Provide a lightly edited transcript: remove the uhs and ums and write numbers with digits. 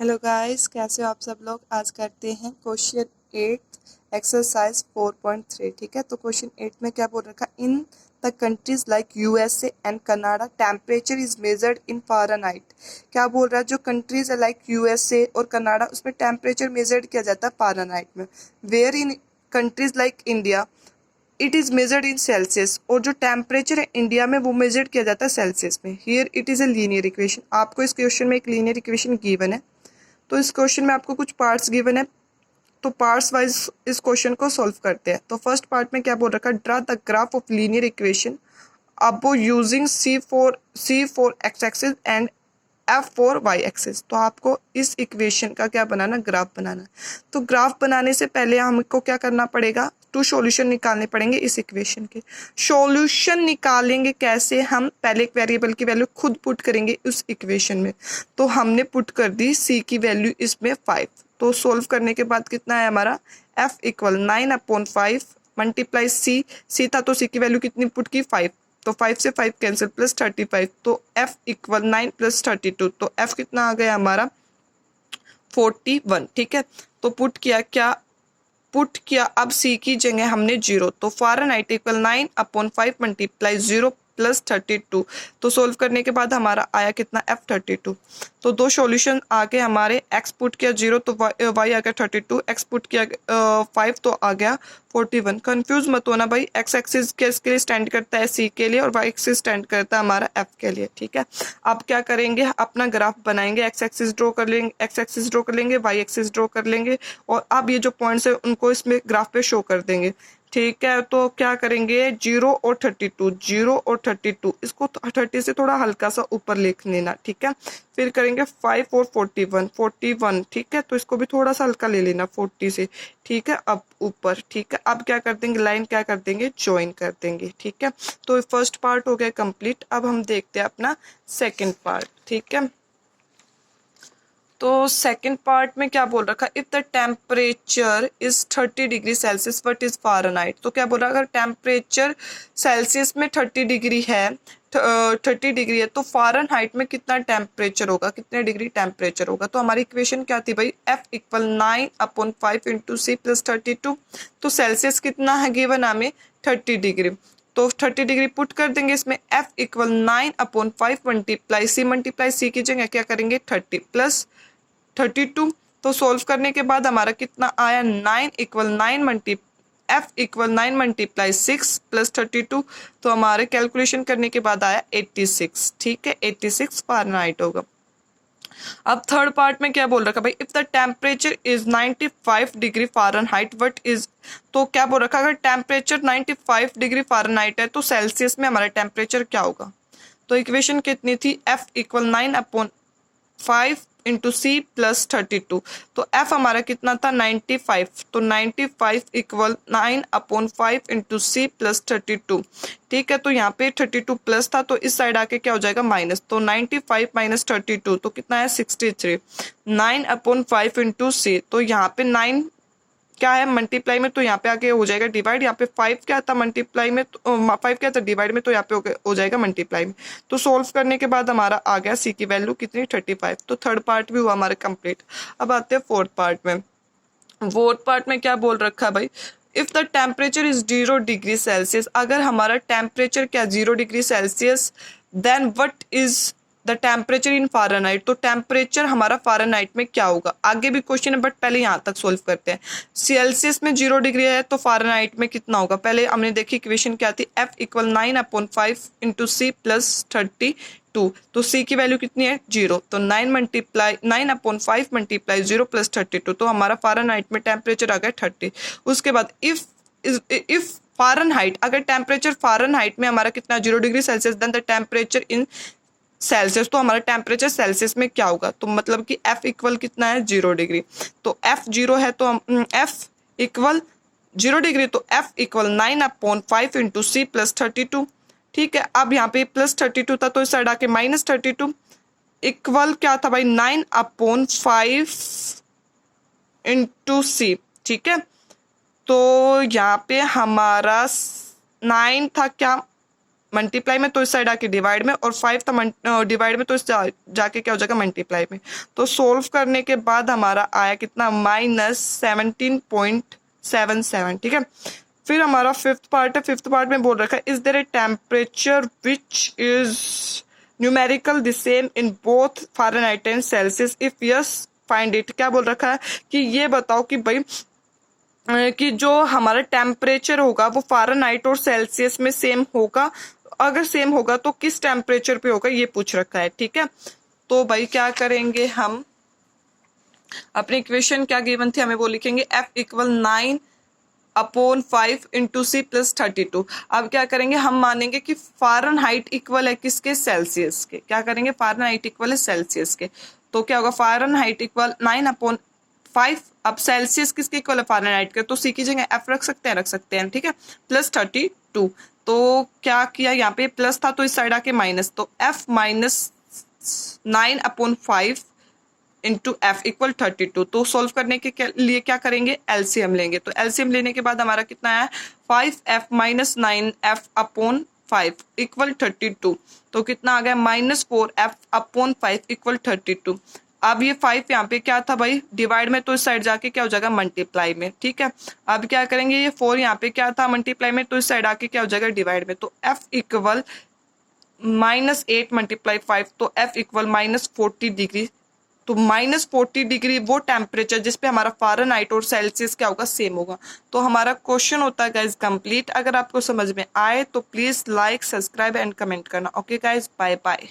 Hello guys, कैसे हो आप सब लोग। आज करते हैं क्वेश्चन 8 एक्सरसाइज 4.3। ठीक है, तो क्वेश्चन 8 में क्या बोल रखा, in the countries like USA and Canada temperature is measured in Fahrenheit. क्या बोल रहा है, जो कंट्रीज है लाइक यूएसए और कनाडा, उसमें टेम्परेचर मेजर्ड किया जाता है फ़ारेनहाइट में। Where in countries like India it is measured in Celsius, और जो टेम्परेचर है इंडिया में वो मेजर्ड किया जाता है सेल्सियस में। Here it is a linear equation. आपको इस क्वेश्चन में एक लीनियर इक्वेशन गिवन है, तो इस क्वेश्चन में आपको कुछ पार्ट्स गिवन है, तो पार्ट्स वाइज इस क्वेश्चन को सॉल्व करते हैं। तो फर्स्ट पार्ट में क्या बोल रखा, draw the graph of linear equation अब using C4 x axis and F4 y axis. तो आपको इस इक्वेशन का क्या बनाना, ग्राफ बनाना। तो ग्राफ बनाने से पहले हमको क्या करना पड़ेगा, टू सॉल्यूशन निकालने पड़ेंगे इस इक्वेशन के। सॉल्यूशन निकालेंगे कैसे, हम पहले एक वेरिएबल की वैल्यू खुद पुट करेंगे उस इक्वेशन में। तो हमने पुट कर दी सी की वैल्यू इसमें 5। तो सोल्व करने के बाद कितना है हमारा, एफ इक्वल 9/5 मल्टीप्लाई सी था, तो सी की वैल्यू कितनी पुट की, 5। तो 5 से 5 कैंसिल, प्लस 35। तो f इक्वल 9 + 32, तो f कितना आ गया हमारा 41। ठीक है, तो पुट किया अब c की जगह हमने 0, तो फ़ारेनहाइट इक्वल 9/5 मल्टीप्लाई 0 + 32। तो सोल्व करने के बाद हमारा आया कितना, f32। तो दो सॉल्यूशन आ गए हमारे, x पुट किया 0 तो y आ गया 32, x पुट किया 5 तो आ गया 41। कंफ्यूज मत होना भाई, x एक्सिस किसके लिए स्टैंड करता है, c के लिए, और y एक्सिस स्टैंड करता है हमारा f के लिए। ठीक है, अब क्या करेंगे, अपना ग्राफ बनाएंगे। x एक्सिस ड्रॉ कर लेंगे, y एक्सिस ड्रॉ कर लेंगे, और अब ये जो पॉइंट्स है उनको इसमें ग्राफ पे शो कर देंगे। ठीक है, तो क्या करेंगे, 0 और 32, 0 और 32, इसको 30 से थोड़ा हल्का सा ऊपर लिख लेना। ठीक है, फिर करेंगे 5 और 41, 41। ठीक है, तो इसको भी थोड़ा सा हल्का ले लेना 40 से। ठीक है, अब ऊपर। ठीक है, अब क्या कर देंगे, लाइन क्या कर देंगे, ज्वाइन कर देंगे। ठीक है, तो फर्स्ट पार्ट हो गया कंप्लीट। अब हम देखते हैं अपना सेकंड पार्ट। ठीक है, तो सेकंड पार्ट में क्या बोल रखा, if the temperature is 30 degree Celsius what is Fahrenheit. तो क्या बोल रहा है, अगर टेम्परेचर सेल्सियस में 30 डिग्री है, 30 डिग्री है, तो फ़ारेनहाइट में कितना टेम्परेचर होगा, कितने डिग्री टेम्परेचर होगा। तो हमारी इक्वेशन क्या थी भाई, f equal 9/5 into C plus 32। तो सेल्सियस कितना है गिवन हमें, 30 डिग्री। तो 30 डिग्री पुट कर देंगे इसमें, f इक्वल 9/5 मल्टीप्लाई सी की जगह क्या करेंगे 30 प्लस 32। तो सोल्व करने के बाद हमारा कितना आया, 9 f इक्वल 9 मल्टीप्लाई 6 प्लस 32। तो हमारे कैलकुलेशन करने के बाद आया 86। ठीक है, 86 फ़ारेनहाइट होगा। अब थर्ड पार्ट में क्या बोल रखा भाई, if the temperature is 95 degree Fahrenheit what is. तो क्या बोल रखा, अगर टेम्परेचर 95 डिग्री फ़ारेनहाइट है तो सेल्सियस में हमारा टेम्परेचर क्या होगा। तो इक्वेशन कितनी थी, f equal 9/5 into C plus 32। तो f हमारा कितना था 95, तो 95 इक्वल 9/5 इंटू सी प्लस 32। ठीक है, तो यहाँ पे 32 प्लस था, तो इस साइड आके क्या हो जाएगा माइनस, तो 95 माइनस 32 तो कितना है 63। 9/5 इंटू सी, तो यहाँ पे 9 क्या है मल्टीप्लाई में, तो यहाँ पे आके हो जाएगा डिवाइड। यहाँ पे 5 क्या था मल्टीप्लाई में, तो 5 क्या था डिवाइड में, तो यहाँ पे हो जाएगा मल्टीप्लाई में। तो सोल्व करने के बाद हमारा आ गया सी की वैल्यू कितनी 35। तो थर्ड पार्ट भी हुआ हमारा कंप्लीट। अब आते हैं फोर्थ पार्ट में। फोर्थ पार्ट में क्या बोल रखा है भाई, if the temperature is 0 degree Celsius, अगर हमारा टेम्परेचर क्या 0 degree Celsius, then what is the temperature in Fahrenheit. तो टेम्परेचर हमारा फ़ारेनहाइट में क्या होगा, आगे भी क्वेश्चन है बट पहले यहाँ तक सोल्व करते हैं। सेल्सियस में 0 डिग्री है तो फ़ारेनहाइट में कितना होगा, पहले हमने देखी इक्वेशन क्या थी, f equal 9/5 into C plus 32। तो c की वैल्यू कितनी है 0, तो 9/5 मल्टीप्लाई 0 प्लस 32, तो हमारा फ़ारेनहाइट में टेम्परेचर आ गया 30। उसके बाद इफ फ़ारेनहाइट, अगर टेम्परेचर फ़ारेनहाइट में हमारा कितना 0 degree Celsius, then the temperature in Celsius, तो हमारा टेम्परेचर सेल्सियस में क्या होगा, तो मतलब कि f इक्वल कितना है 0 डिग्री। तो f 0 है, तो f इक्वल 0 डिग्री, तो f equal 9/5 into C plus 32। ठीक है, अब यहाँ पे प्लस 32 था, तो इस साइड आके माइनस 32 इक्वल क्या था भाई 9/5 इंटू सी। ठीक है, तो यहाँ पे हमारा 9 था क्या मल्टीप्लाई में तो इस साइड आके डिवाइड में, और 5 था डिवाइड में तो इस जाके क्या हो जाएगा मल्टीप्लाई में। तो सोल्व करने के बाद हमारा आया कितना -17.77, ठीक है। फिर हमारा फिफ्थ पार्ट है। फिफ्थ पार्ट में बोल रखा है is there a temperature which is numerical the same in both Fahrenheit and Celsius, if yes find it. क्या बोल रखा है कि ये बताओ कि भाई कि जो हमारा टेम्परेचर होगा वो फ़ारेनहाइट और सेल्सियस में सेम होगा, अगर सेम होगा तो किस टेम्परेचर पे होगा, ये पूछ रखा है, ठीक है। तो भाई क्या करेंगे हम, अपनी इक्वेशन क्या गिवन थी हमें वो लिखेंगे F = 9/5 × C + 32। अब क्या करेंगे हम मानेंगे कि फ़ारेनहाइट इक्वल है किसके, सेल्सियस के। क्या करेंगे, फ़ारेनहाइट इक्वल है सेल्सियस के। तो क्या होगा, फ़ारेनहाइट इक्वल 9/5। अब सेल्सियस किसके इक्वल है, फ़ारेनहाइट के, तो सी की जगह F रख सकते हैं, ठीक है, +32। तो क्या किया, यहाँ पे प्लस था तो इस साइड आके माइनस, तो F - 9/5 इंटू F = 32। तो सोल्व करने के लिए क्या करेंगे, एलसीएम लेंगे। तो एलसीएम लेने के बाद हमारा कितना है, 5F - 9F/5 = 32। तो कितना आ गया, -4F/5 = 32। अब ये 5 यहाँ पे क्या था भाई, डिवाइड में, तो इस साइड जाके क्या हो जाएगा मल्टीप्लाई में, ठीक है। अब क्या करेंगे, ये 4 यहाँ पे क्या था मल्टीप्लाई में, तो इस साइड आके क्या हो जाएगा डिवाइड में। तो F = -8 × 5, तो F = -40 डिग्री। तो -40 डिग्री वो टेम्परेचर जिस पे हमारा फ़ारेनहाइट और सेल्सियस क्या होगा, सेम होगा। तो हमारा क्वेश्चन होता है गाइज कंप्लीट। अगर आपको समझ में आए तो please like, subscribe and comment करना। Okay guys, bye bye.